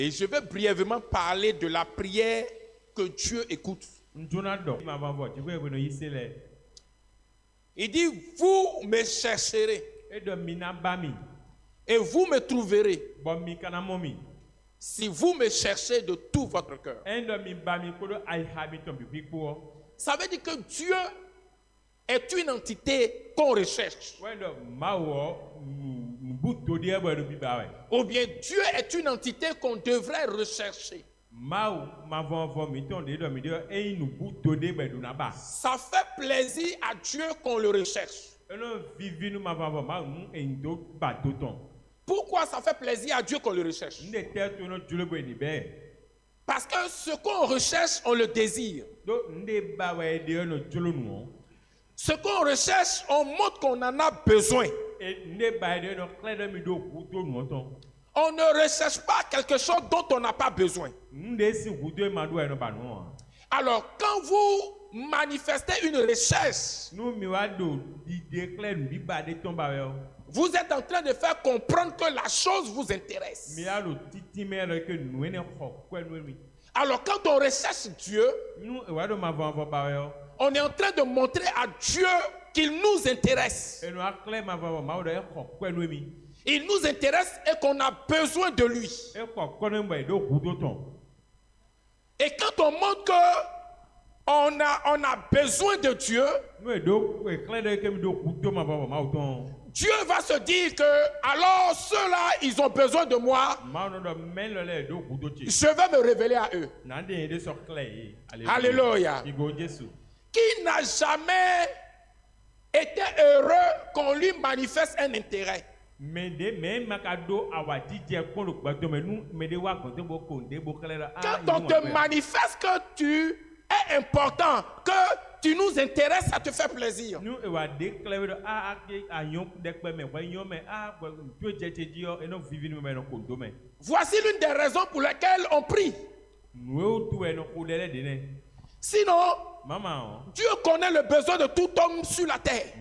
Et je vais brièvement parler de la prière que Dieu écoute. Il dit, vous me chercherez et vous me trouverez si vous me cherchez de tout votre cœur. Ça veut dire que Dieu est une entité qu'on recherche. Ou bien Dieu est une entité qu'on devrait rechercher. Ça fait plaisir à Dieu qu'on le recherche. Pourquoi ça fait plaisir à Dieu qu'on le recherche? Parce que ce qu'on recherche, on le désire. Ce qu'on recherche, on montre qu'on en a besoin. On ne recherche pas quelque chose dont on n'a pas besoin. Alors, quand vous manifestez une recherche, vous êtes en train de faire comprendre que la chose vous intéresse. Alors, quand on recherche Dieu, on est en train de montrer à Dieu qu'il nous intéresse. Il nous intéresse et qu'on a besoin de lui. Et quand on montre qu'on a besoin de Dieu, Dieu va se dire que alors ceux-là, ils ont besoin de moi. Je vais me révéler à eux. Alléluia. Qui n'a jamais été heureux qu'on lui manifeste un intérêt? Quand on te manifeste que tu es important, que tu nous intéresses, ça te fait plaisir. Voici l'une des raisons pour lesquelles on prie. Sinon, Dieu connaît le besoin de tout homme sur la terre.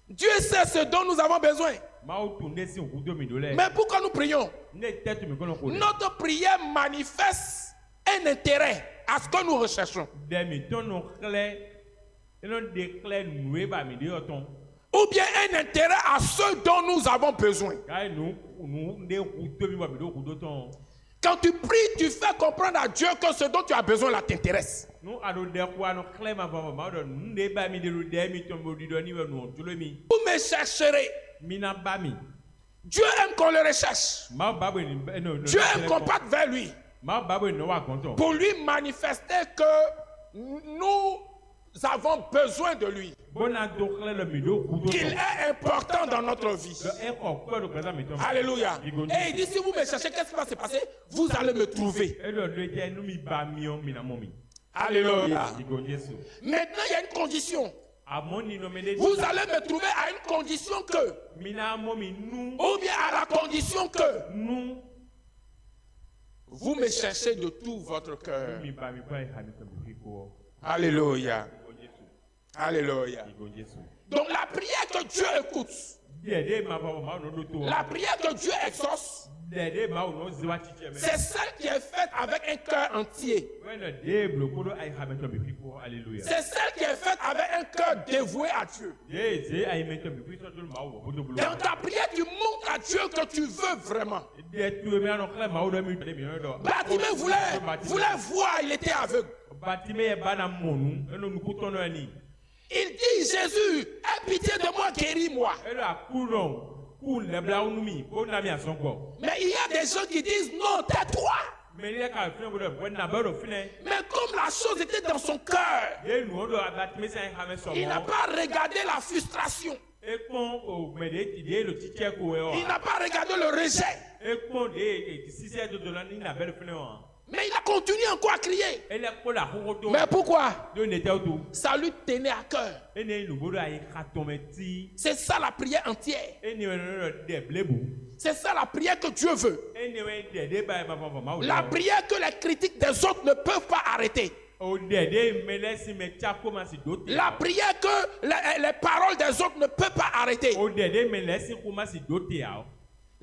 Dieu sait ce dont nous avons besoin. Mais pourquoi nous prions? Notre prière manifeste un intérêt à ce que nous recherchons. Ou bien un intérêt à ce dont nous avons besoin. Quand tu pries, tu fais comprendre à Dieu que ce dont tu as besoin là t'intéresse. Vous me chercherez. Dieu aime qu'on le recherche. Dieu aime qu'on parte vers lui. Pour lui manifester que nous avons besoin de lui. Qu'il est important dans notre vie. Alléluia. Et il dit, si vous me cherchez, qu'est-ce qui va se passer? Vous allez me trouver. Alléluia. Maintenant, il y a une condition. Vous allez me trouver à une condition que, ou bien à la condition que, vous me cherchez de tout votre cœur. Alléluia. Alléluia. Donc la prière que Dieu écoute, la prière que Dieu exauce, c'est celle qui est faite avec un cœur entier. C'est celle qui est faite avec un cœur dévoué à Dieu. Dans ta prière, tu montres à Dieu que tu veux vraiment. Bartimée voulait voir, il était aveugle. Il dit, Jésus, aie pitié de moi, guéris-moi. Mais il y a des gens qui disent, non, tais-toi. Mais comme la chose était dans son cœur, il n'a pas regardé la frustration. Il n'a pas regardé le rejet. Mais il a continué encore à crier. Mais pourquoi? Ça lui tenait à cœur. C'est ça la prière entière. C'est ça la prière que Dieu veut. La prière que les critiques des autres ne peuvent pas arrêter. La prière que les paroles des autres ne peuvent pas arrêter.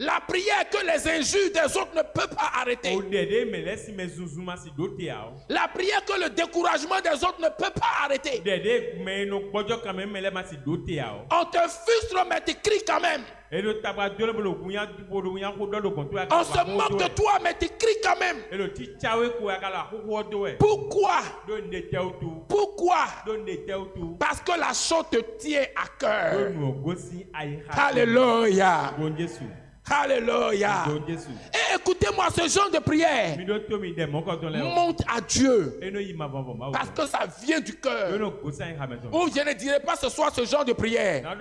La prière que les injures des autres ne peuvent pas arrêter. La prière que le découragement des autres ne peut pas arrêter. On te frustre mais tu cries quand même. On se moque de toi mais tu cries quand même. Pourquoi? Pourquoi? Parce que la chose te tient à cœur. Alléluia. Alléluia. Et écoutez-moi, ce genre de prière monte à Dieu parce que ça vient du cœur. Ou je ne dirais pas ce soir ce genre de prière,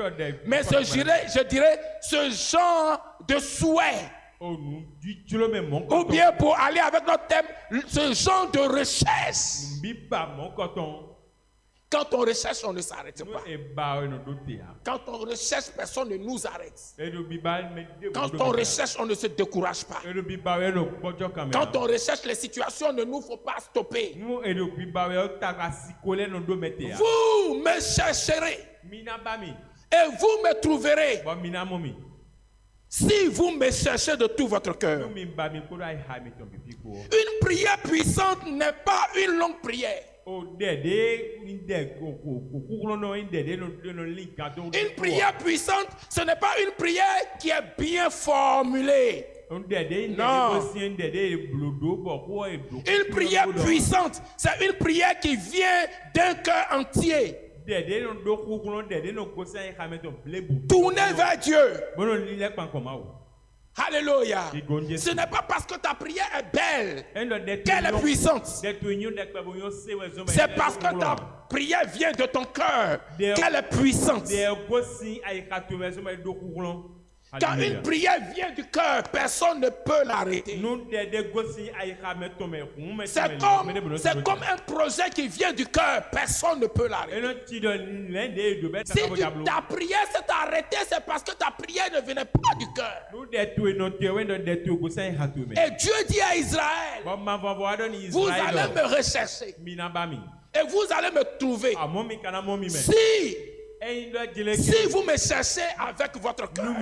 mais je dirais ce genre de souhait. Ou bien pour aller avec notre thème, ce genre de recherche. Quand on recherche, on ne s'arrête pas. Quand on recherche, personne ne nous arrête. Quand on recherche, on ne se décourage pas. Quand on recherche, les situations ne nous font pas stopper. Vous me chercherez et vous me trouverez si vous me cherchez de tout votre cœur. Une prière puissante n'est pas une longue prière. Une prière puissante, ce n'est pas une prière qui est bien formulée. Non. Une prière puissante, c'est une prière qui vient d'un cœur entier. Tournez vers Dieu. Alléluia. Ce n'est pas parce que ta prière est belle qu'elle est puissante. C'est parce que ta prière vient de ton cœur qu'elle est puissante. Quand une prière vient du cœur, personne ne peut l'arrêter. C'est comme un projet qui vient du cœur, personne ne peut l'arrêter. Si ta prière s'est arrêtée, c'est parce que ta prière ne venait pas du cœur. Et Dieu dit à Israël, vous allez me rechercher et vous allez me trouver si vous me cherchez avec votre cœur.